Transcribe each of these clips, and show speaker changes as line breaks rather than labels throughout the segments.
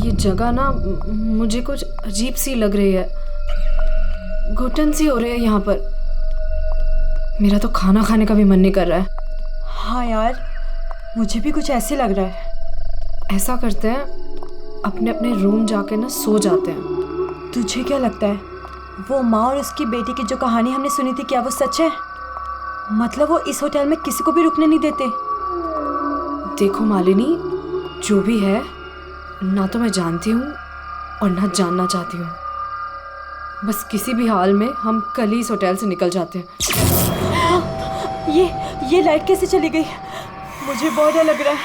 ये जगह ना मुझे कुछ अजीब सी लग रही है, घुटन सी हो रही है यहाँ पर। मेरा तो खाना खाने का भी मन नहीं कर रहा है।
हाँ यार, मुझे भी कुछ ऐसे लग रहा है।
ऐसा करते हैं, अपने अपने रूम जाके ना सो जाते हैं।
तुझे क्या लगता है, वो माँ और उसकी बेटी की जो कहानी हमने सुनी थी, क्या वो सच है? मतलब वो इस होटल में किसी को भी रुकने नहीं देते?
देखो मालिनी, जो भी है, ना तो मैं जानती हूँ और ना जानना चाहती हूँ। बस किसी भी हाल में हम कल ही इस होटल से निकल जाते हैं।
ये लाइट कैसे चली गई? मुझे बहुत डर लग रहा है।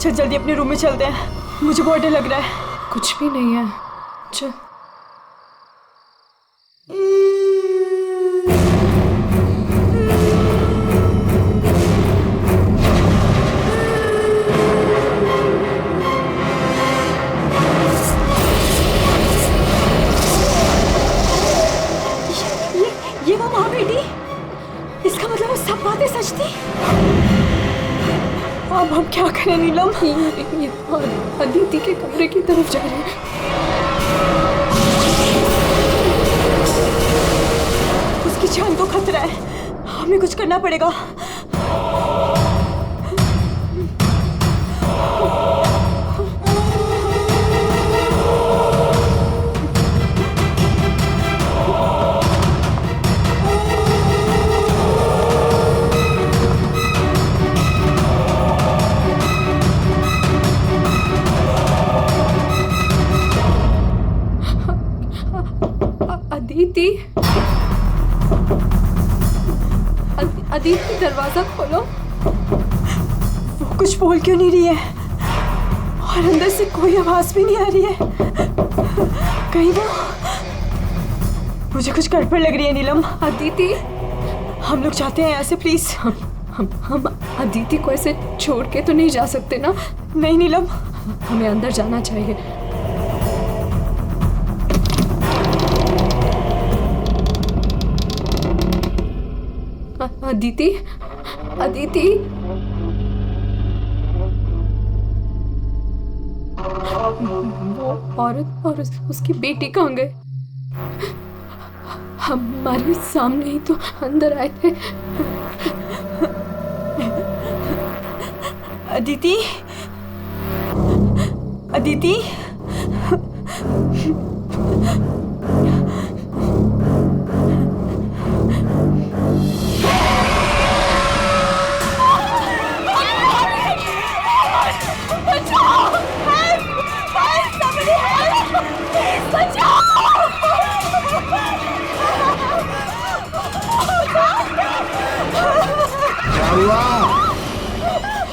चल जल्दी अपने रूम में चलते हैं, मुझे बहुत डर लग रहा है।
कुछ भी नहीं है, चल।
ये वो माँ बेटी, इसका मतलब वो सब बातें सच थी। अब हम क्या करें नीलम?
ये अदिति के कमरे की तरफ जा रहे हैं।
उसकी जान को खतरा है, हमें कुछ करना पड़ेगा।
अदिति, दरवाजा खोलो।
वो कुछ बोल क्यों नहीं रही है? और अंदर से कोई आवाज भी नहीं आ रही है। कहीं वो, मुझे कुछ गड़बड़ लग रही है नीलम।
अदिति,
हम लोग जाते हैं यहाँ से, प्लीज।
हम अदिति को ऐसे छोड़ के तो नहीं जा सकते ना?
नहीं नीलम,
हमें अंदर जाना चाहिए। अदिति, अदिति, वो औरत और उसकी बेटी कहाँ गए? हमारे सामने ही तो अंदर आए थे।
अदिति, अदिति,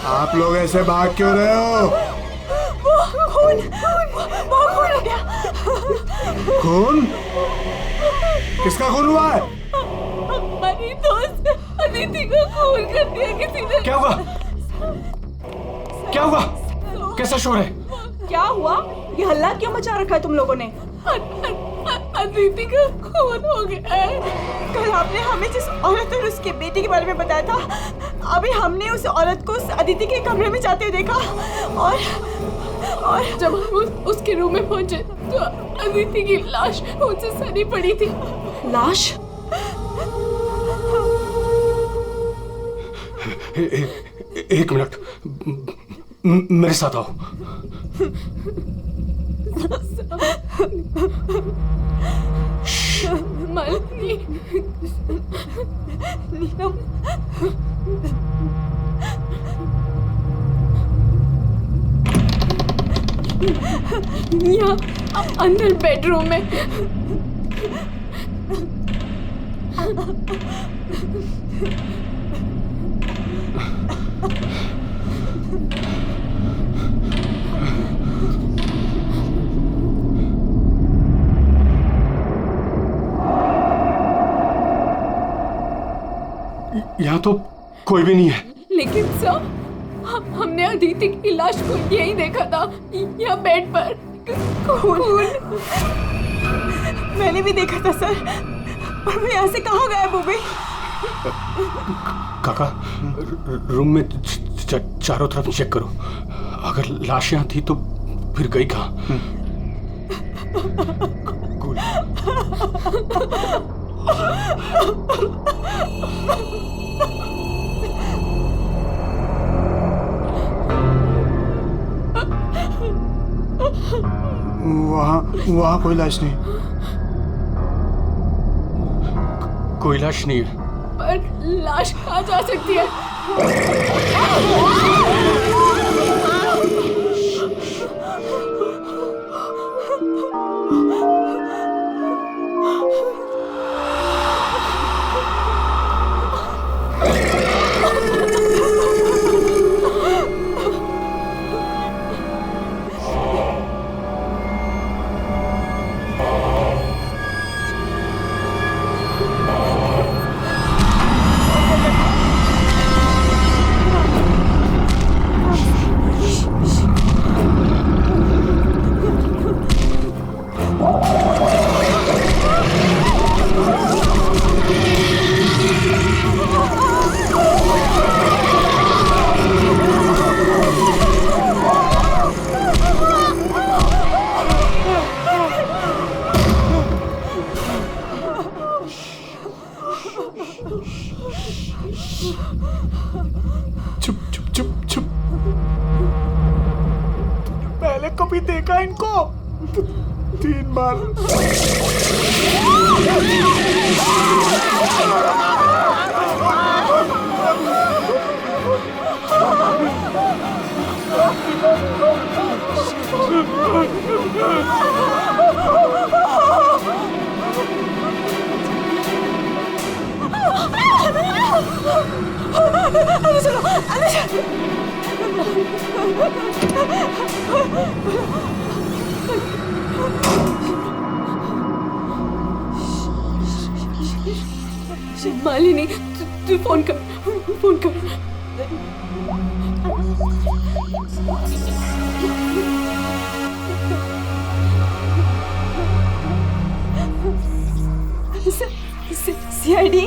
आप लोग ऐसे भाग क्यों रहे हो?
वो खून हो गया।
खून? किसका खून हुआ है?
हमारी दोस्त अदिति को खून कर दिया किसी ने।
क्या हुआ? क्या हुआ? कैसा शोर है?
क्या हुआ? ये हल्ला क्यों मचा रखा है तुम लोगों ने? अदिति का खून हो गया है। कल आपने हमें जिस औरत और उसके बेटे के बारे में बताया था, अभी हमने उस औरत को उस अदिति के कमरे में जाते हुए देखा और
जब हम उसके रूम में पहुंचे तो अदिति की लाश उनसे सनी पड़ी थी।
लाश?
एक मिनट, मेरे साथ आओ।
मालिनी,
नीलम,
यहाँ अंदर बेडरूम में।
यहाँ तो कोई भी नहीं है।
लेकिन सर, हमने अदिति की लाश को यही देखा था, यहाँ बेड पर खून।
मैंने भी देखा था सर, और वो यहाँ से कहाँ गायब हो गई?
काका, रूम में चारों तरफ चेक करो। अगर लाश यहाँ थी तो फिर गई कहाँ?
वहाँ कोई लाश नहीं।
कोई लाश नहीं है।
पर लाश कहाँ जा सकती है?
चुप चुप चुप चुप। तूने पहले कभी देखा इनको? 3 बार।
मालिनी, तू फोन कर, फोन कर।
सीआईडी।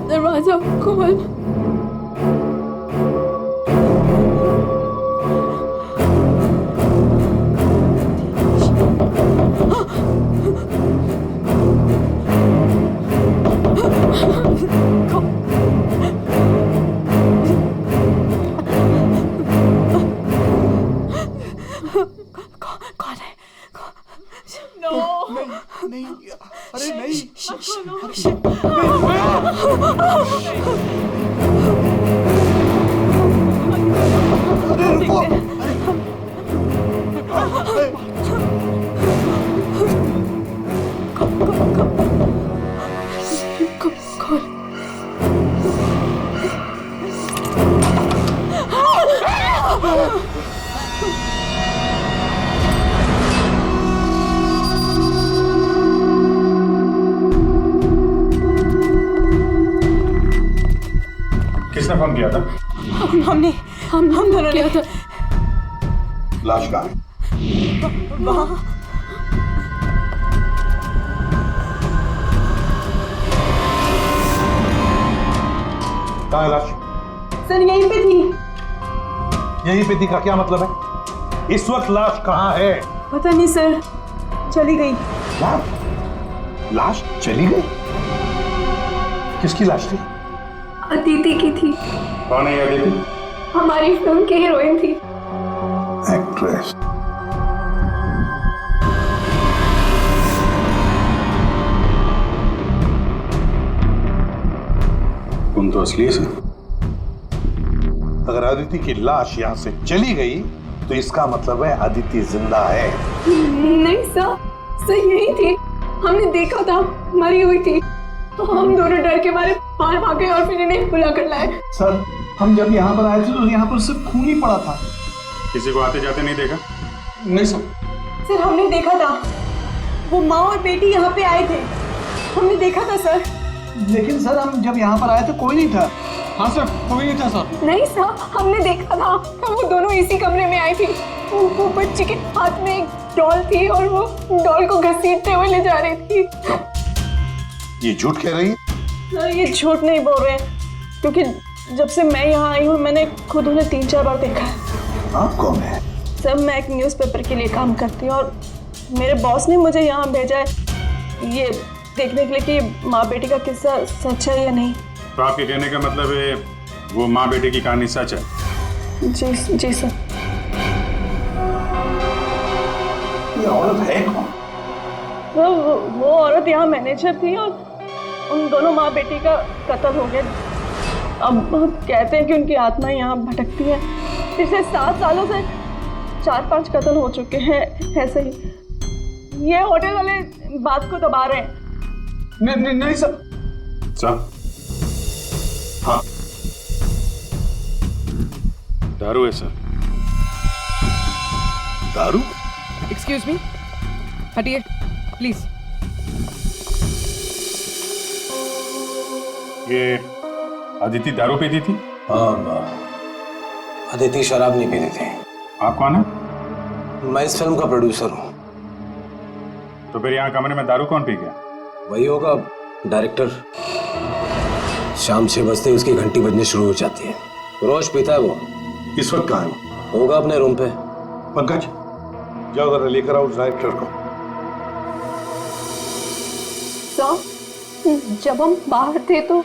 दरवाजा खोल।
कौन है?
नहीं, अरे नहीं। अरे रुको।
किसने फोन किया था?
हम दोनों ने
किया था।
लाश कहाँ है?
वहाँ
कहाँ है लाश?
सर यहीं पे थी।
यहीं पे थी का क्या मतलब है? इस वक्त लाश कहाँ है?
पता नहीं सर, चली गई।
लाश चली गई? किसकी लाश थी?
अदिति की थी।
कौन है ये अदिति?
हमारी फिल्म की हीरोइन थी।
एक्ट्रेस। तुम तो असली से। अगर अदिति की लाश यहाँ से चली गई तो इसका मतलब है अदिति जिंदा है।
नहीं सर यही थी। हमने देखा था मरी हुई थी, तो हम दोनों डर के मारे बाहर भागे और फिर इन्हें बुला कर लाए।
सर
हम जब यहाँ पर आए थे तो यहाँ पर सिर्फ खून ही पड़ा था।
किसी को आते जाते नहीं देखा?
नहीं सर।
सर हमने देखा था, वो माँ और बेटी यहाँ पे आए थे, हमने देखा था सर।
लेकिन सर हम जब यहाँ पर आए थे कोई नहीं था। हाँ सर, कोई नहीं था सर।
नहीं सर, हमने देखा था, वो दोनों इसी कमरे में आई थी। वो बच्ची के हाथ में एक डॉल थी और वो डॉल को घसीटते हुए ले जा रही थी।
ये झूठ कह रही है?
सर ये झूठ नहीं बोल रहे हैं, क्योंकि जब से मैं यहाँ आई हूँ मैंने खुद उन्हें 3-4 बार देखा है।
आप कौन है?
सर मैं एक न्यूज़पेपर के लिए काम करती हूँ और मेरे बॉस ने मुझे यहाँ भेजा है ये देखने के लिए कि माँ बेटी का किस्सा सच है या नहीं।
तो आपके कहने का मतलब है वो माँ बेटे की कहानी सच है?
जी सर।
ये औरत है कौन?
तो वो औरत यहाँ मैनेजर थी और उन दोनों माँ बेटी का कत्ल हो गया। अब कहते हैं कि उनकी आत्मा यहाँ भटकती है। पिछले 7 सालों से 4-5 कत्ल हो चुके हैं ऐसे ही। ये होटल वाले बात को दबा रहे हैं।
नहीं सर।
सर हाँ, दारू है सर।
दारू?
एक्सक्यूज मी, हटिए प्लीज।
ये अदिति दारू पीती थी?
हाँ, अदिति शराब नहीं पीती थी।
आप कौन है?
मैं इस फिल्म का प्रोड्यूसर हूँ।
तो फिर यहाँ कमरे में दारू कौन पी गया?
वही होगा डायरेक्टर। शाम 6 बजते ही उसकी घंटी बजनी शुरू हो जाती है। रोज पीता है वो।
इस वक्त कहाँ है?
होगा अपने रूम पे।
पंकज, जाओ जरा लेकर आओ उस डायरेक्टर को।
सर जब हम बाहर थे तो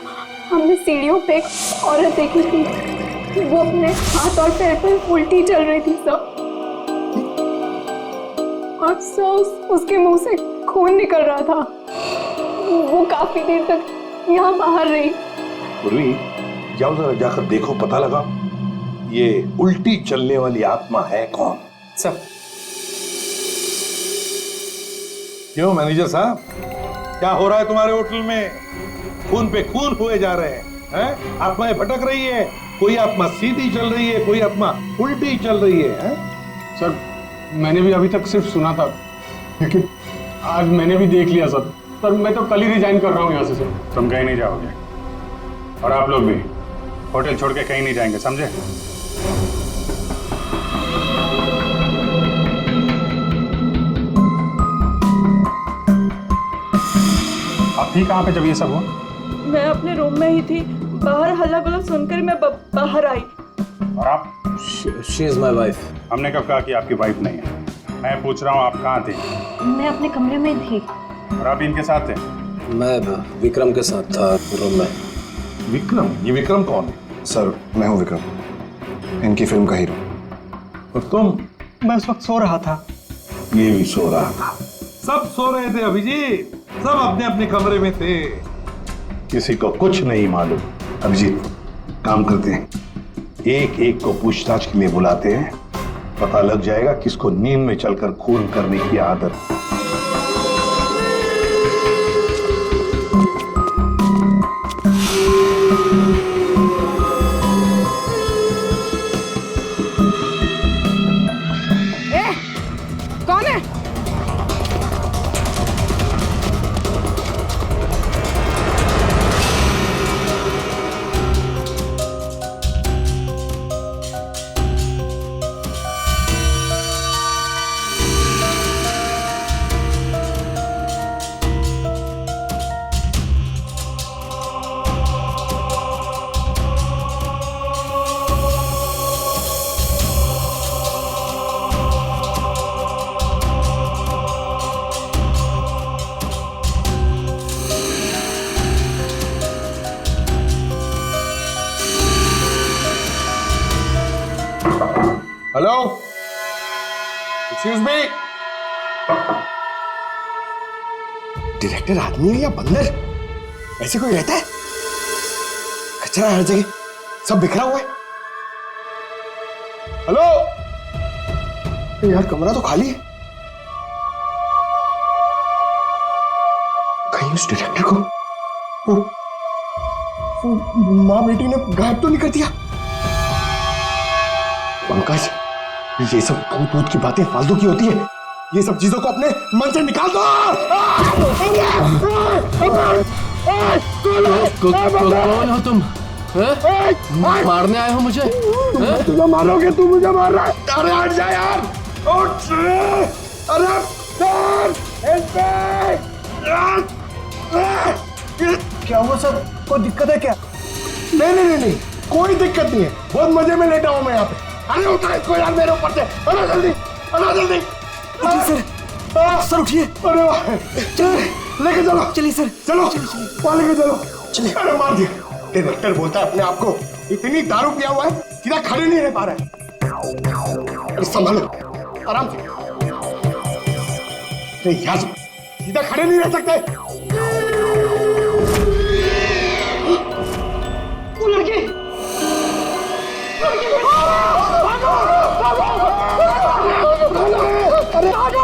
हमने सीढ़ियों पे एक औरत देखी थी, वो अपने हाथ और पैर पर उल्टी चल रही थी सर। और सर उसके मुंह से खून निकल रहा था। वो काफी देर तक यहाँ बाहर रही।
पूर्वी, जाओ जरा जाकर देखो, पता लगा ये उल्टी चलने वाली आत्मा है कौन।
सर
क्यों मैनेजर साहब, क्या हो रहा है तुम्हारे होटल में? खून पे खून हुए जा रहे हैं? आत्माएं भटक रही है, कोई आत्मा सीधी चल रही है, कोई आत्मा उल्टी चल रही है?
सर मैंने भी अभी तक सिर्फ सुना था, लेकिन आज मैंने भी देख लिया सर। सर मैं तो कल ही रिजाइन कर रहा हूँ यहाँ से सर। तुम कहीं नहीं जाओगे और आप लोग भी होटल छोड़ के कहीं नहीं जाएंगे, समझे? आप थी कहाँ पे जब ये सब हुआ?
मैं अपने रूम में ही थी, बाहर हल्ला गुल्ला सुनकर मैं बाहर आई।
और आप?
She is my wife.
हमने कब कहा कि आपकी वाइफ नहीं है? मैं पूछ रहा हूँ आप कहाँ थे?
मैं अपने कमरे में थी।
और आप इनके साथ थे?
मैं विक्रम के साथ था रूम में।
विक्रम? ये विक्रम कौन है?
सर मैं हूँ विक्रम, इनकी फिल्म का हीरो।
और तुम?
मैं उस वक्त सो रहा था।
ये भी सो रहा था। सब सो रहे थे अभिजीत, सब अपने अपने कमरे में थे, किसी को कुछ नहीं मालूम। अभिजीत, काम करते हैं, एक एक को पूछताछ के लिए बुलाते हैं, पता लग जाएगा किसको नींद में चलकर खून करने की आदत।
कौन है?
Hello, excuse me.
डायरेक्टर आदमी है या बंदर? ऐसे कोई रहता है? कचरा हर जगह, सब बिखरा हुआ है। हेलो यार, कमरा तो खाली है। कहीं उस डायरेक्टर को वो माँ बेटी ने गायब तो नहीं कर दिया? पंकज, ये सब भूत भूत की बातें फालतू की होती है। ये सब चीजों को अपने मन से निकाल दो।
कौन हो तुम? मारने आए हो मुझे?
तुझे मारोगे, तू मुझे मार रहा है। अरे हट जा यार, उठ। अरे क्या हुआ सर? कोई दिक्कत है क्या? नहीं, कोई दिक्कत नहीं है। बहुत मजे में लेटा हूं मैं यहाँ पे। अरे उठा इसको यार मेरे ऊपर से। अरे जल्दी। सर उठिए। अरे वाह, लेके चलो। चलिए सर, चलो वहाँ लेके चलो। चलिए। अरे मार दिया। डायरेक्टर बोलता है अपने आप को इतनी दारू पिया हुआ है, सीधा खड़े नहीं रह पा रहा है। अरे संभालो, आराम से। यार सीधा खड़े नहीं रह सकते। वो लड़की अरे भागो।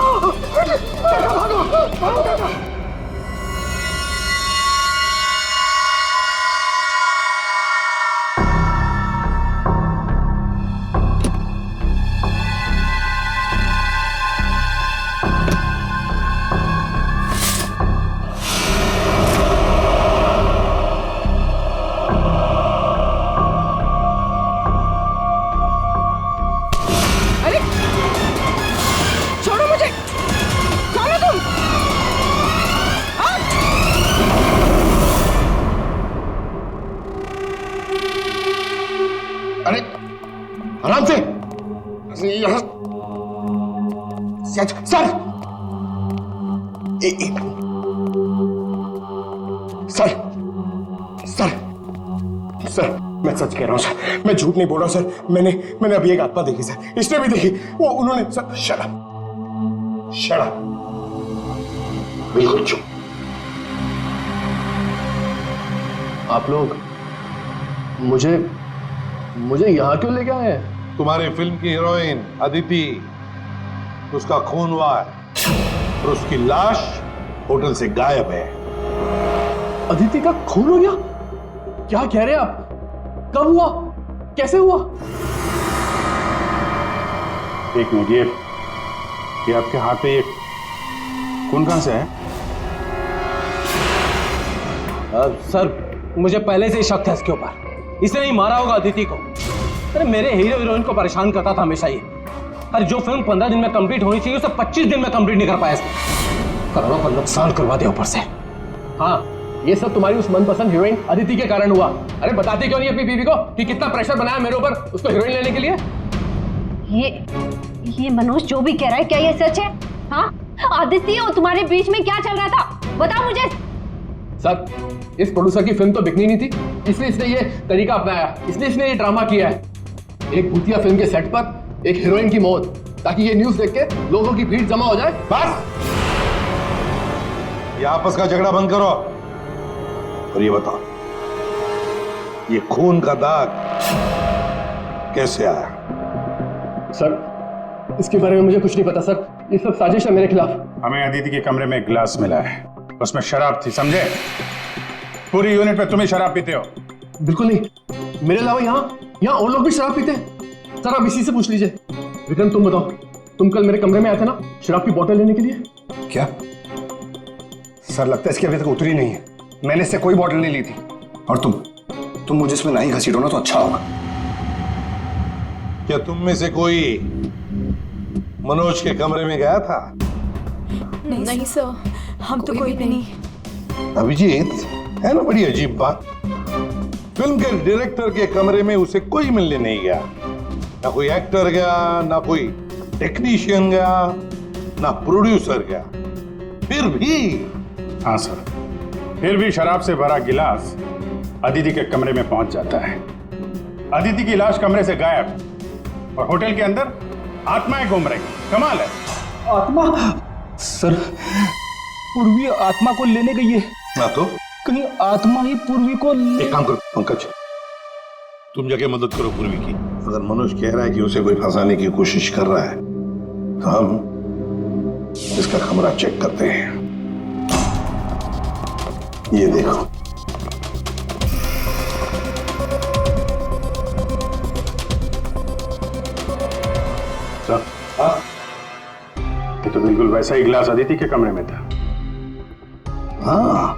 आराम से। सर सर मैं सच कह रहा हूं सर, मैं झूठ नहीं बोल रहा हूं सर। मैंने अभी एक आत्मा देखी सर, इसने भी देखी। वो उन्होंने सर। शराब बिल्कुल चुप।
आप लोग मुझे यहाँ क्यों लेके आए हैं?
तुम्हारी फिल्म की हीरोइन अदिति, उसका खून हुआ है और उसकी लाश होटल से गायब है।
अदिति का खून हो गया? क्या कह रहे हैं आप? कब हुआ? कैसे हुआ?
एक मिनट, ये आपके हाथ पे ये खून कहां से है?
सर मुझे पहले से ही शक था इसके ऊपर। इसने नहीं मारा होगा अदिति को। अरे मेरे हीरो हीरोइन को परेशान करता था हमेशा ये। अरे जो फिल्म 15 दिन में कंप्लीट होनी चाहिए उसे 25 दिन में कंप्लीट नहीं कर पाया इसने। करोड़ों का नुकसान करवा दिया ऊपर से। हाँ, ये सब तुम्हारी उस मनपसंद हीरोइन अदिति के कारण हुआ। अरे बताती क्यों नहीं अपनी बीवी को कि कितना प्रेशर बनाया मेरे ऊपर उसको हीरोइन लेने के लिए?
ये मनोज जो भी कह रहा है, क्या ये सच है? हाँ, आदित्य और तुम्हारे बीच में क्या चल रहा था? बताओ मुझे।
सर, इस प्रोड्यूसर की फिल्म तो बिकनी नहीं थी, इसलिए इसने ये तरीका अपनाया, इसलिए इसने ये ड्रामा किया है। एक भूतिया फिल्म के सेट पर एक हीरोइन की मौत, ताकि ये न्यूज़ देख के लोगों की भीड़ जमा हो जाए।
बस, ये आपस का झगड़ा बंद करो और ये बताओ, ये खून का दाग कैसे आया?
सर, इसके बारे में मुझे कुछ नहीं पता सर। ये सब साजिश है मेरे खिलाफ।
हमें अदिति के कमरे में एक गिलास मिला है, उसमें शराब थी, समझे? पूरी यूनिट पे तुम ही शराब पीते हो।
बिल्कुल नहीं, मेरे अलावा यहाँ और लोग भी शराब पीते हैं। सर आप इसी से पूछ लीजिए। विक्रम तुम बताओ, तुम कल मेरे कमरे में आए थे ना शराब की बोतल लेने के लिए?
क्या सर, लगता है इसकी अभी तक उतरी नहीं है। मैंने इससे कोई बोतल नहीं ली थी। और तुम मुझे इसमें नहीं घसीटो ना तो अच्छा होगा।
क्या तुम में से कोई मनोज के कमरे में गया था?
नहीं सर, हम तो कोई भी नहीं।
अभिजीत, है ना बड़ी अजीब बात। फिल्म के डायरेक्टर के कमरे में उसे कोई मिलने नहीं गया, ना कोई एक्टर गया, ना कोई टेक्नीशियन गया, ना प्रोड्यूसर गया। फिर भी
हाँ सर, फिर भी शराब से भरा गिलास अदिति के कमरे में पहुंच जाता है। अदिति की लाश कमरे से गायब और होटल के अंदर आत्माएं घूम रही। कमाल है।
आत्मा? सर, पूर्वी आत्मा को लेने गई है।
ना तो
कहीं आत्मा ही पूर्वी को
एक काम करो पंकज, तुम जाके मदद करो पूर्वी की। अगर मनोज कह रहा है कि उसे कोई फंसाने की कोशिश कर रहा है तो हम इसका कमरा चेक करते हैं। ये देखो, हाँ?
ये तो बिल्कुल वैसा ही गिलास अदिति के कमरे में था।
हाँ,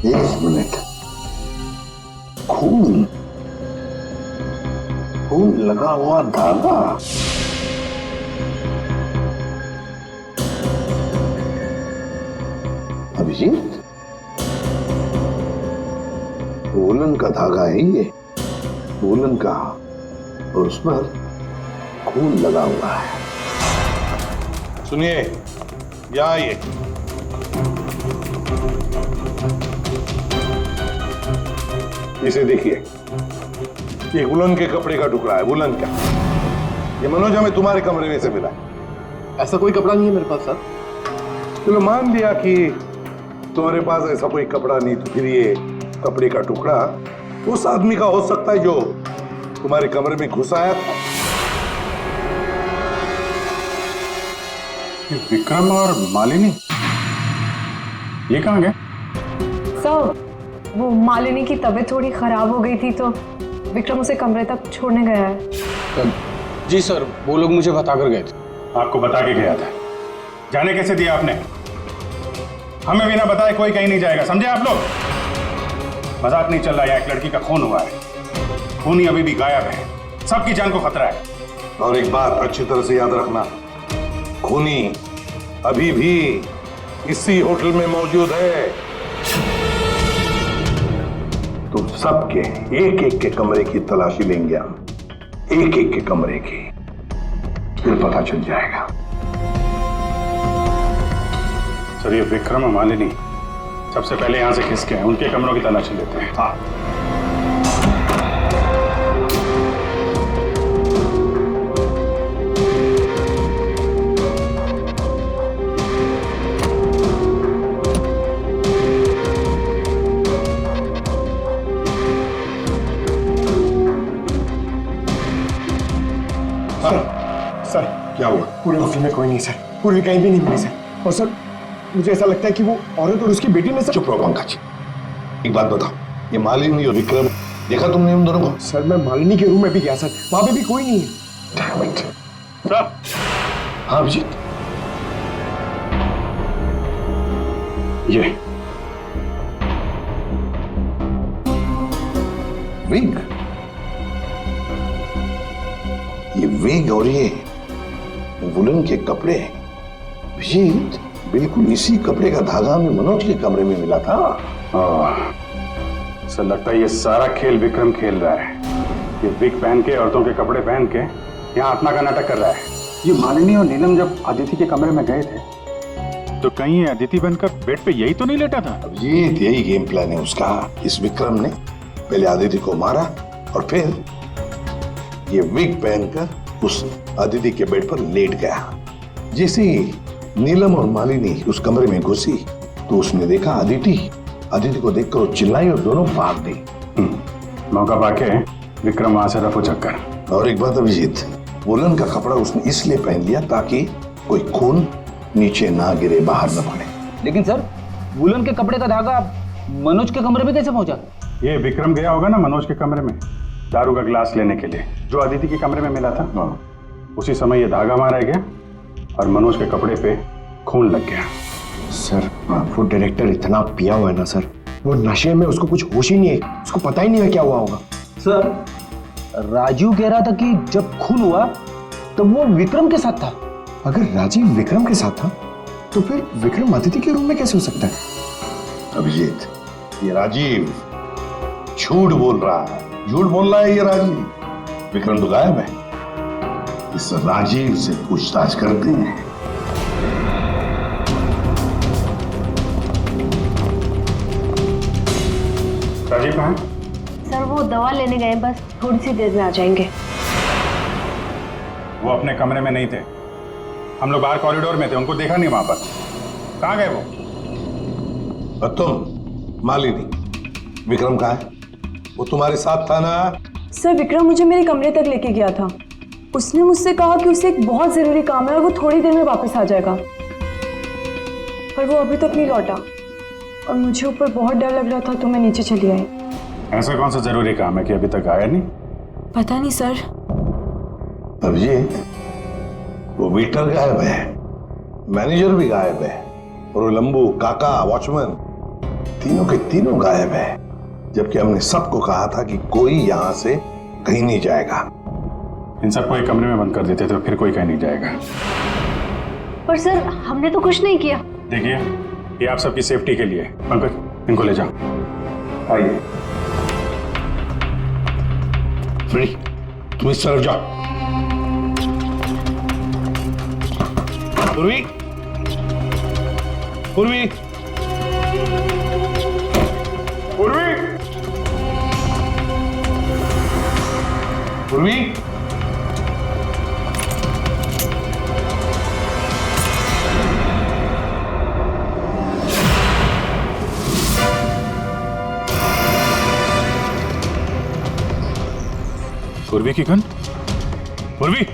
एक मिनट। खून खून लगा हुआ धागा। अभिजीत, वूलन का धागा है ये, वूलन का, और उस पर खून लगा हुआ है। सुनिए, यहाँ आइए। इसे देखिए, ये वुलन के कपड़े का टुकड़ा है, वुलन का। ये मनोज हमें तुम्हारे कमरे में से मिला है।
ऐसा कोई कपड़ा नहीं है मेरे पास सर।
चलो मान लिया कि तुम्हारे पास ऐसा कोई कपड़ा नहीं, तो फिर ये कपड़े का टुकड़ा उस आदमी का हो सकता है जो तुम्हारे कमरे में घुस आया था।
ये विक्रम और मालिनी ये कहाँ गए?
सर, वो मालिनी की तबीयत थोड़ी खराब हो गई थी तो विक्रम उसे कमरे तक छोड़ने गया है।
जी सर, वो लोग मुझे बता कर गए थे।
आपको बता के गया था? जाने कैसे दिया आपने? हमें बिना बताए कोई कहीं नहीं जाएगा, समझे आप लोग? मजाक नहीं चल रहा है, एक लड़की का खून हुआ है, खून ही अभी भी गायब है, सबकी जान को खतरा है।
और एक बात अच्छी तरह से याद रखना, खूनी अभी भी इसी होटल में मौजूद है। तो सबके एक एक के कमरे की तलाशी लेंगे हम, एक एक के कमरे की, फिर पता चल जाएगा।
सर, ये विक्रम और मालिनी सबसे पहले यहां से खिसके हैं, उनके कमरों की तलाशी लेते हैं। हाँ।
सर,
क्या हुआ?
पूरे ऑफिस में कोई नहीं सर, पूरी कहीं भी नहीं मिली सर। और सर, मुझे ऐसा लगता है कि वो औरत और उसकी बेटी ने सर।
चुप रहो पंकज, एक बात बताओ, ये मालिनी और विक्रम देखा तुमने उन दोनों को?
सर, मैं मालिनी के रूम में भी गया सर, वहां पे भी कोई नहीं है।
सर,
हाँ अभिजीत,
ये
विग, ये विग और ये वुलन के कपड़े, अभिजीत बिल्कुल इसी कपड़े का धागा हमें मनोज के कमरे में मिला था।
सर, लगता है ये सारा खेल विक्रम खेल रहा है। ये विग पहन के, औरतों के कपड़े पहन के यहाँ आत्मा का नाटक कर रहा है। ये मालिनी और नीलम जब अदिति के कमरे में गए थे तो कहीं ये अदिति बनकर बेड पे यही तो नहीं लेटा था?
अभिजीत, यही गेम प्लान है उसका। इस विक्रम ने पहले अदिति को मारा और फिर ये विग पहनकर उस अदिति के बेड पर लेट गया। जैसे ही नीलम और मालिनी उस कमरे में घुसी तो उसने देखा अदिति को देखकर वो चिल्लाई और दोनों भाग गई।
मौका पाके विक्रम वहां से रफू चक्कर।
और एक बात अभिजीत, वुलन का कपड़ा उसने इसलिए पहन लिया ताकि कोई खून नीचे ना गिरे, बाहर न पड़े।
लेकिन सर, वुलन के कपड़े का धागा मनोज के कमरे में कैसे पहुंचा?
ये विक्रम गया होगा ना मनोज के कमरे में दारू का ग्लास लेने के लिए, जो अदिति के कमरे में मिला था। उसी समय ये धागा मारा गया और मनोज के कपड़े पे खून लग गया।
सर, वो डायरेक्टर इतना पिया हुआ है ना सर, वो नशे में उसको कुछ होश ही नहीं है, उसको पता ही नहीं है क्या हुआ होगा।
सर, राजू कह रहा था कि जब खून हुआ तब वो विक्रम के साथ था।
अगर राजीव विक्रम के साथ था तो फिर विक्रम अदिति के रूम में कैसे हो सकता है?
अभिजीत, ये राजीव झूठ बोल रहा है, झूठ बोल रहा है ये राजीव। विक्रम तो गायब है। इस राजीव से पूछताछ करते हैं।
राजीव कहाँ है?
सर, वो दवा लेने गए, बस थोड़ी सी देर में आ जाएंगे।
वो अपने कमरे में नहीं थे, हम लोग बाहर कॉरिडोर में थे, उनको देखा नहीं वहां पर। कहाँ गए वो?
और तुम मालिनी, विक्रम कहाँ है? वो तुम्हारे साथ था ना?
सर, विक्रम मुझे मेरे कमरे तक लेके गया था। उसने मुझसे कहा कि उसे एक बहुत जरूरी काम है और वो थोड़ी देर में वापस आ जाएगा, पर वो अभी तक नहीं लौटा और मुझे ऊपर बहुत डर लग रहा था तो मैं नीचे चली आई।
ऐसा कौन सा जरूरी काम है कि अभी तक आया नहीं?
पता नहीं सर।
अभिजीत, वो वेटर गायब है, मैनेजर भी गायब है, और वो लंबू, काका, वॉचमैन, तीनों के तीनों गायब है। जबकि हमने सबको कहा था कि कोई यहां से कहीं नहीं जाएगा।
इन सबको एक कमरे में बंद कर देते तो फिर कोई कहीं नहीं जाएगा।
पर सर हमने तो कुछ नहीं किया।
देखिए, ये आप सबकी सेफ्टी के लिए। पंकज, इनको ले जाओ। आइए।
फ्री, तुम इस तरफ जाओ। पूर्वी, पूर्वी,
पूर्वी,
पूर्वी,
पूर्वी की गन। पूर्वी,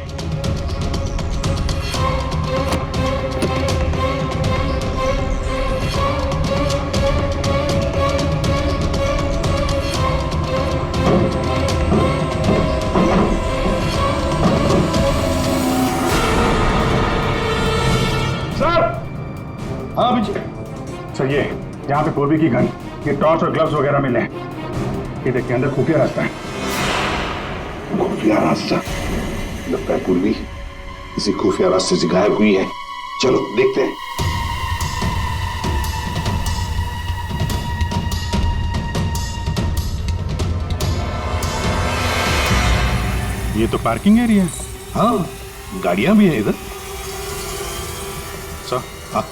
हाँ अभिजीत।
सर ये यहाँ पे पूर्वी की गन, ये टॉर्च और ग्लव्स वगैरह मिले हैं। ये देखिए, अंदर खुफिया रास्ता है।
खुफिया रास्ता? लगता है पूर्वी किसी खुफिया रास्ते से गायब हुई है। चलो देखते हैं।
ये तो पार्किंग एरिया है।
हाँ, गाड़ियां भी हैं इधर।
सर,
हाँ,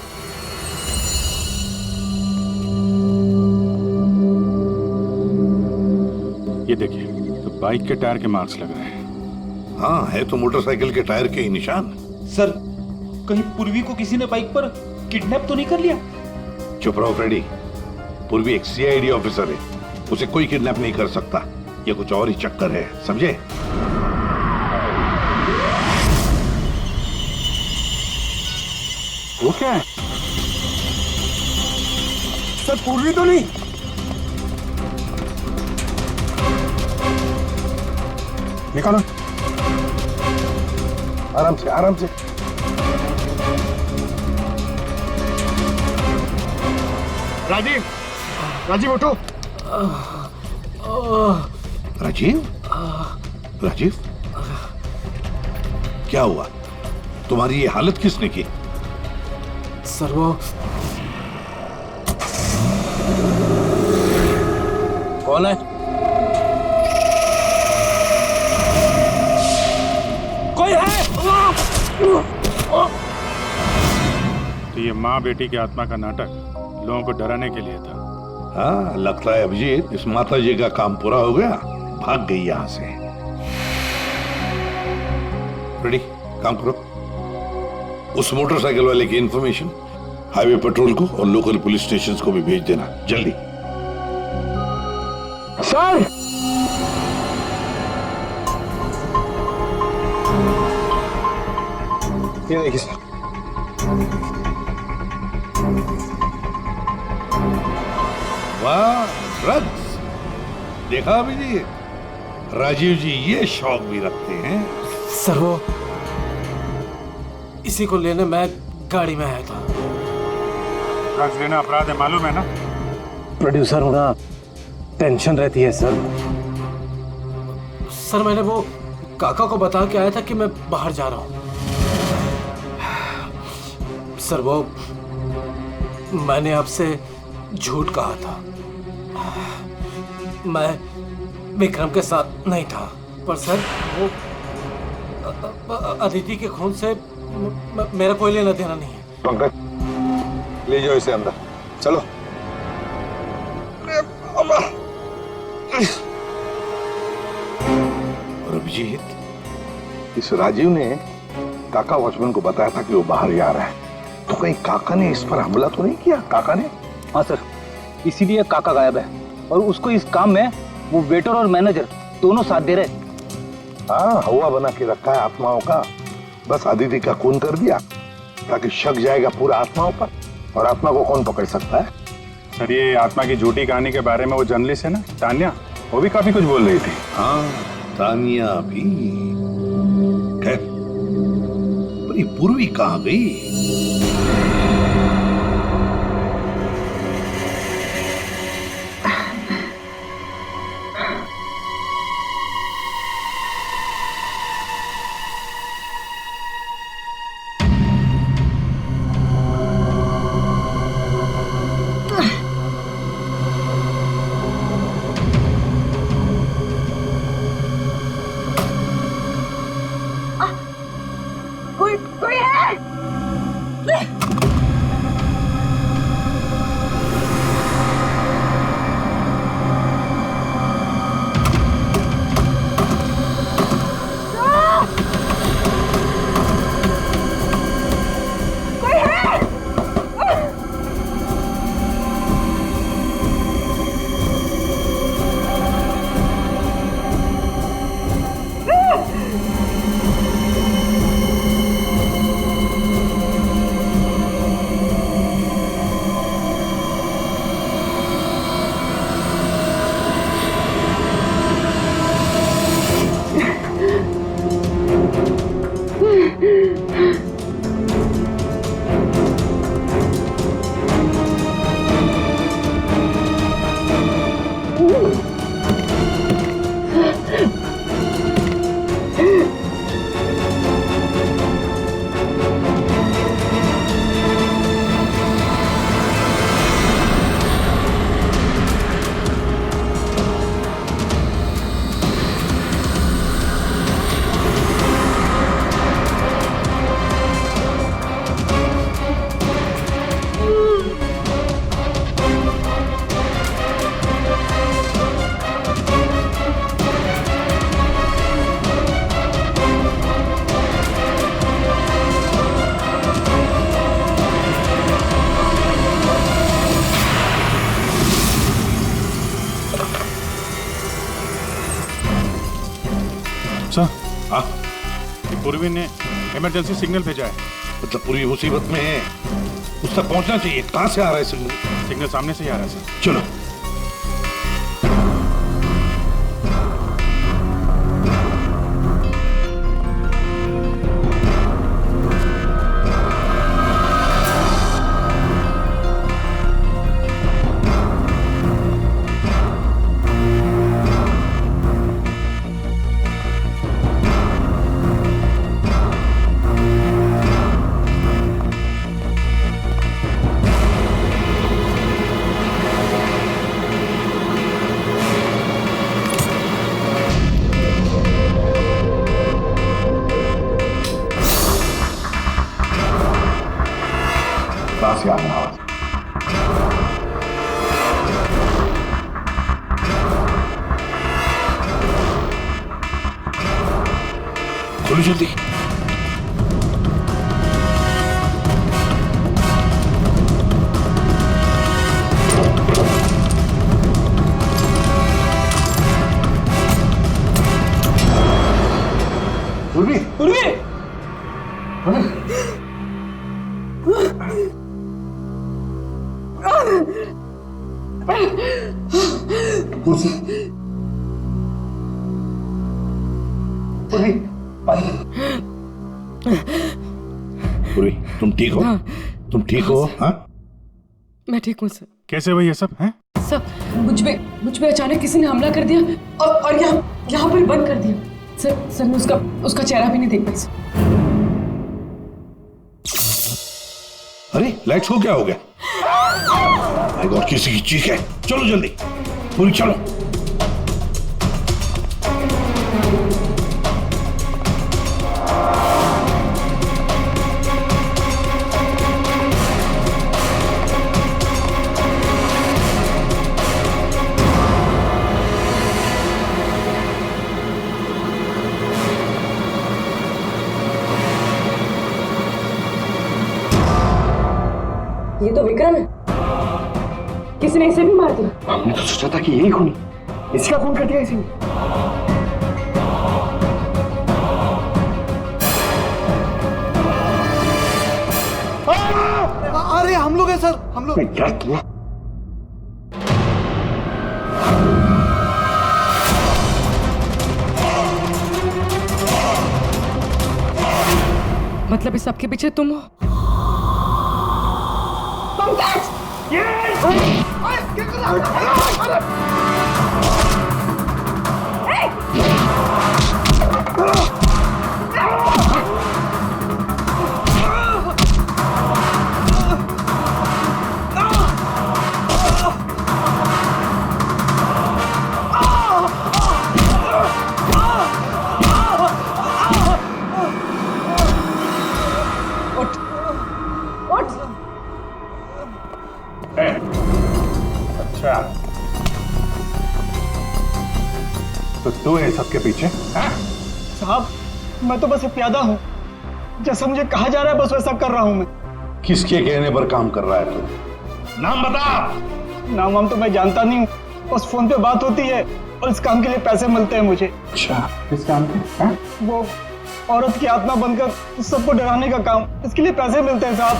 ये देखिए, तो बाइक के टायर के मार्क्स लग रहे हैं।
हाँ, है तो मोटरसाइकिल के टायर के ही निशान।
सर, कहीं पूर्वी को किसी ने बाइक पर किडनैप तो नहीं कर लिया?
चुप रहो फ्रेडी। पूर्वी एक सीआईडी ऑफिसर है, उसे कोई किडनैप नहीं कर सकता। ये कुछ और ही चक्कर है, समझे?
वो क्या है?
सर पूर्वी तो नहीं?
निकालो।
आराम से, आराम से।
राजीव, राजीव उठो।
राजीव, राजीव, क्या हुआ? तुम्हारी ये हालत किसने की?
सर वो कौन है? कोई है?
तो ये माँ बेटी की आत्मा का नाटक लोगों को डराने के लिए था।
हाँ, लगता है अभिजीत इस माता जी का काम पूरा हो गया, भाग गई यहां से। रेडी, काम करो। उस मोटरसाइकिल वाले की इंफॉर्मेशन हाईवे पेट्रोल को और लोकल पुलिस स्टेशन को भी भेज देना, जल्दी।
सर, ये देखिए सर।
वाह, ड्रग्स! देखा अभिजीत, राजीव जी ये शौक भी रखते हैं।
सर वो इसी को लेने मैं गाड़ी में आया था।
ड्रग्स लेना अपराध है, मालूम है ना?
प्रोड्यूसर होना टेंशन रहती है सर। सर मैंने वो काका को बता के आया था कि मैं बाहर जा रहा हूँ। सर वो मैंने आपसे झूठ कहा था। मैं विक्रम के साथ नहीं था, पर सर वो अदिति के खून से मेरा कोई लेना देना नहीं है।
पंकज, ले जाओ इसे अंदर, चलो। और अभिजीत, इस राजीव ने काका वॉचमैन को बताया था कि वो बाहर जा रहा है, तो कहीं काका ने इस पर हमला तो नहीं किया? काका ने?
हाँ सर, इसीलिए काका गायब है और उसको इस काम में वो वेटर और मैनेजर दोनों साथ दे रहे।
हाँ, हवा बना के रखा है आत्माओं का। बस आदित्य का खून कर दिया ताकि शक जाएगा पूरा आत्माओं पर, और आत्मा को कौन पकड़ सकता है?
सर ये आत्मा की झूठी कहानी के बारे में वो जर्नलिस्ट है ना, तान्या, वो भी काफी कुछ बोल रही थी।
हाँ, तानिया भी। खैर, ये पूर्वी कहाँ गई?
कोई है?
अच्छा, हाँ,
पूर्वी ने इमरजेंसी सिग्नल भेजा है।
मतलब पूरी मुसीबत में है, उस तक पहुंचना चाहिए। कहां से आ रहा है सिग्नल?
सिग्नल सामने से ही आ रहा है सर।
चलो।
पास याद ना आवाज।
खोलो जल्दी।
पूर्वी,
पूर्वी!
पूर्वी,
पूर्वी, तुम ठीक हो? तुम ठीक हो? हाँ?
मैं ठीक हूँ सर।
कैसे भाई ये सब हैं?
सर मुझ पे अचानक किसी ने हमला कर दिया और यहाँ पर बंद कर दिया। सर मैं उसका चेहरा भी नहीं देख पाई सर।
अरे लाइट्स को क्या हो गया? माय गॉड, किसी की चीख है। चलो जल्दी, पूरी चलो।
ये तो विक्रम है। किसी ने इसे भी मार दिया।
हमने तो सोचा था कि यही खूनी, इसका खून कर दिया इसी ने।
अरे हम लोग हैं सर, हम लोग।
क्या किया?
मतलब इस सबके पीछे तुम हो?
अच्छा, तो तू है सबके पीछे?
साहब, मैं तो बस एक प्यादा हूँ। जैसा मुझे कहा जा रहा है बस वैसा कर रहा हूँ मैं।
किसके कहने पर काम कर रहा है तू? नाम बता।
नाम वाम तो मैं जानता नहीं हूँ, बस फोन पे बात होती है और इस काम के लिए पैसे मिलते हैं मुझे।
अच्छा,
किस काम के?
वो औरत की आत्मा बनकर सबको डराने का काम, इसके लिए पैसे मिलते हैं साहब।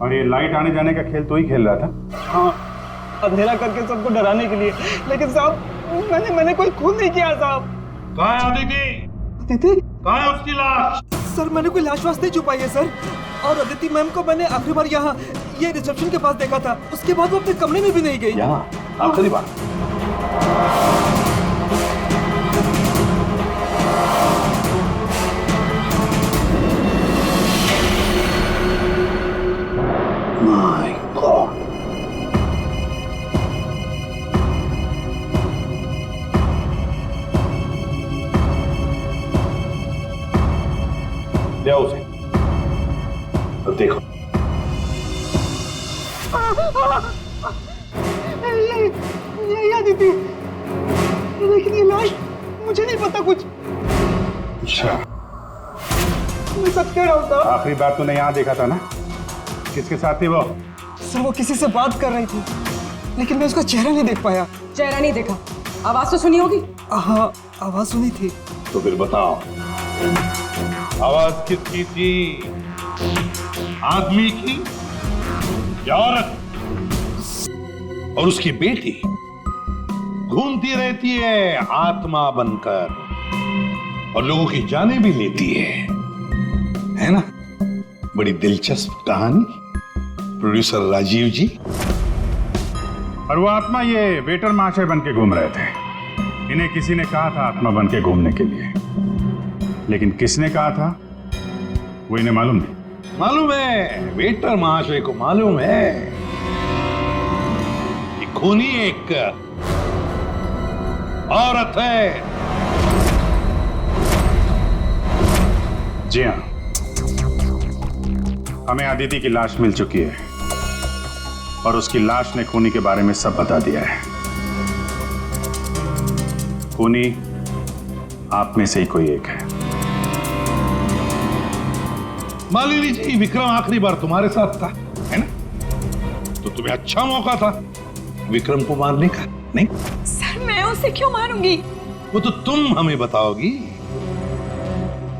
और ये लाइट आने जाने का खेल तो ही खेल रहा था?
हाँ, अंधेरा करके सबको डराने के लिए। लेकिन साहब मैंने कोई खून नहीं किया साहब।
कहाँ है अदिति?
अदिति?
कहाँ है उसकी लाश?
सर मैंने कोई लाश वाश नहीं छुपाई है सर। और अदिति मैम को मैंने आखिरी बार यहाँ ये रिसेप्शन के पास देखा था, उसके बाद वो अपने कमरे में भी नहीं गई।
यहाँ आखिरी बार? My God. ले आओ उसे। अब देखो।
ये अदिति, लेकिन ये लाश मुझे नहीं पता कुछ।
अच्छा,
मैं सच कह रहा हूँ साहब।
आखिरी बार तूने यहाँ देखा था ना? किसके साथ थी वो?
सर वो किसी से बात कर रही थी, लेकिन मैं उसका चेहरा नहीं देख पाया।
चेहरा नहीं देखा, आवाज तो सुनी होगी?
हाँ, आवाज सुनी थी।
तो फिर बताओ, आवाज किसकी थी? आदमी की या औरत? और उसकी बेटी घूमती रहती है आत्मा बनकर और लोगों की जानें भी लेती है ना? बड़ी दिलचस्प कहानी, प्रोड्यूसर राजीव जी।
और वो आत्मा ये वेटर महाशय बन के घूम रहे थे। इन्हें किसी ने कहा था आत्मा बन के घूमने के लिए, लेकिन किसने कहा था वो इन्हें मालूम नहीं।
मालूम है, वेटर महाशय को मालूम है कि खूनी एक औरत है।
जी हाँ, हमें अदिति की लाश मिल चुकी है और उसकी लाश ने खूनी के बारे में सब बता दिया है। खूनी आप में से ही कोई एक है।
मालिनी जी, विक्रम आखिरी बार तुम्हारे साथ था, है ना? तो तुम्हें अच्छा मौका था विक्रम को मारने का, नहीं?
सर मैं उसे क्यों मारूंगी?
वो तो तुम हमें बताओगी।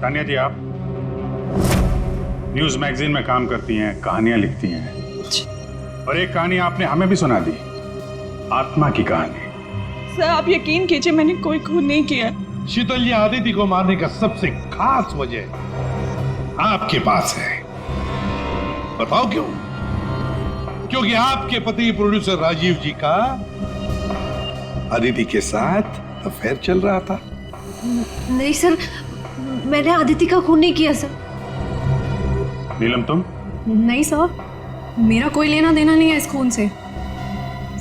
तानिया जी, आप न्यूज मैगजीन में काम करती हैं, कहानियां लिखती हैं, और एक कहानी आपने हमें भी सुना दी, आत्मा की कहानी।
सर आप यकीन कीजिए, मैंने कोई खून नहीं किया।
शीतल जी, आदिति को मारने का सबसे खास वजह आपके पास है। बताओ क्यों? क्योंकि आपके पति प्रोड्यूसर राजीव जी का आदिति के साथ अफेयर चल रहा था।
नहीं सर, मैंने आदिति का खून नहीं किया सर।
नीलम, तुम?
नहीं सर, मेरा कोई लेना देना नहीं है इस खून से।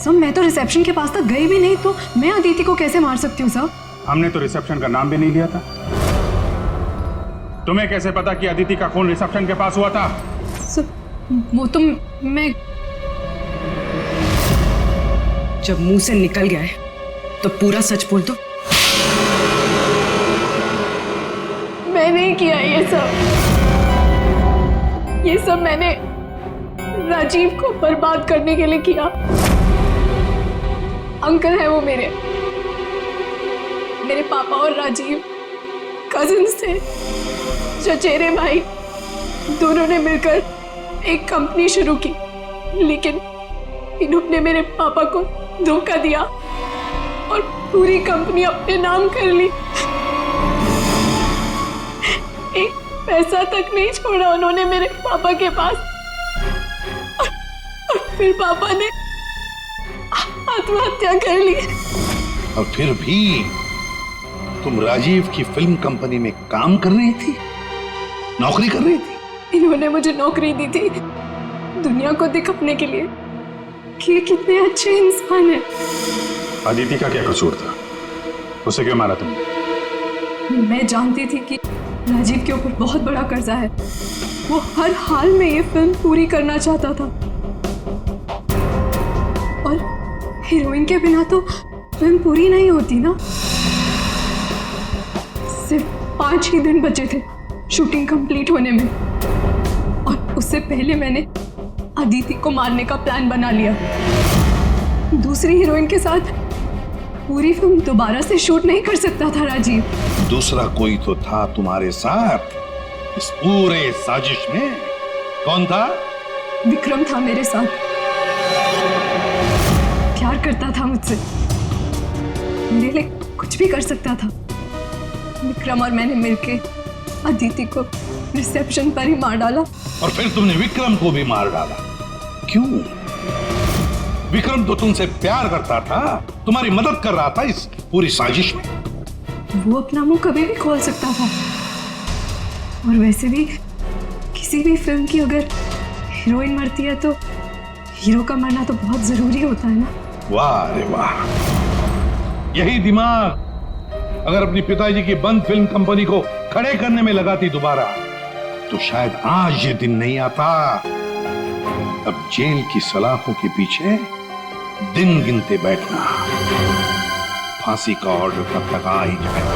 सर मैं तो रिसेप्शन के पास तक गई भी नहीं, तो मैं अदिति को कैसे मार सकती हूँ सर?
हमने तो रिसेप्शन का नाम भी नहीं लिया था। तुम्हें कैसे पता कि अदिति का खून रिसेप्शन के पास हुआ था?
सर वो तो मैं, जब मुंह से निकल गया है तो पूरा सच बोल दो।
मैं नहीं किया ये सब मैंने राजीव को बर्बाद करने के लिए किया। अंकल है वो मेरे पापा और राजीव कजिन्स थे, चचेरे भाई। दोनों ने मिलकर एक कंपनी शुरू की, लेकिन इन्होंने मेरे पापा को धोखा दिया और पूरी कंपनी अपने नाम कर ली। एक पैसा तक नहीं छोड़ा उन्होंने मेरे पापा के पास। और फिर पापा ने आत्महत्या कर ली।
और फिर भी तुम राजीव की फिल्म कंपनी में काम कर रही थी, नौकरी कर रही थी।
इन्होंने मुझे नौकरी दी थी दुनिया को दिखाने के लिए कि ये कितने अच्छे इंसान हैं।
अदिति का क्या कसूर था? उसे क्यों मारा तुमने?
मैं जानती थी कि राजीव के ऊपर बहुत बड़ा कर्जा है। वो हर हाल में ये फिल्म पूरी करना चाहता था और हीरोइन के बिना तो फिल्म पूरी नहीं होती ना। सिर्फ 5 ही दिन बचे थे शूटिंग कंप्लीट होने में और उससे पहले मैंने अदिति को मारने का प्लान बना लिया। दूसरी हीरोइन के साथ पूरी फिल्म दोबारा से शूट नहीं कर सकता था राजीव।
दूसरा कोई तो था तुम्हारे साथ इस पूरे साजिश में। कौन था?
विक्रम था मेरे साथ। प्यार करता था मुझसे, मेरे लिए कुछ भी कर सकता था। विक्रम और मैंने मिलके अदिति को रिसेप्शन पर ही मार डाला।
और फिर तुमने विक्रम को भी मार डाला। क्यों? विक्रम तो तुमसे प्यार करता था, तुम्हारी मदद कर रहा था इस पूरी साजिश में।
वो अपना मुंह कभी भी खोल सकता था। और वैसे भी किसी भी फिल्म की अगर हीरोइन मरती है तो हीरो का मरना तो बहुत जरूरी होता है ना।
वाह रे वाह, यही दिमाग अगर अपनी पिताजी की बंद फिल्म कंपनी को खड़े करने में लगाती दोबारा तो शायद आज ये दिन नहीं आता। अब जेल की सलाखों के पीछे दिन गिनते बैठना। फांसी का ऑर्डर तब तक आ ही जाएगा।